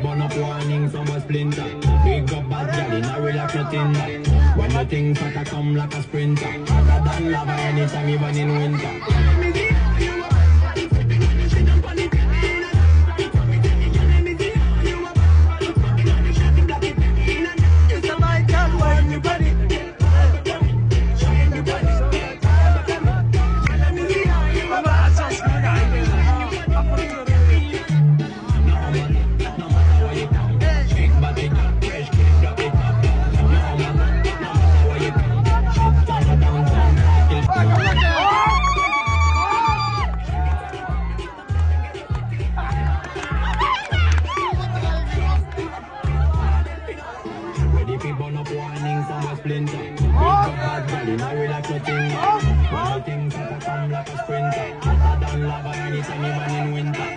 Burn up warning, some a splinter. Big up bad gal in a relax nothing. When the things start to come like a sprinter, hotter than lava anytime even in winter. Burn up warning, some a splinter. Big up bad gal in a relax nothing. When the things start to come like a sprinter, hotter than lava anytime even in winter.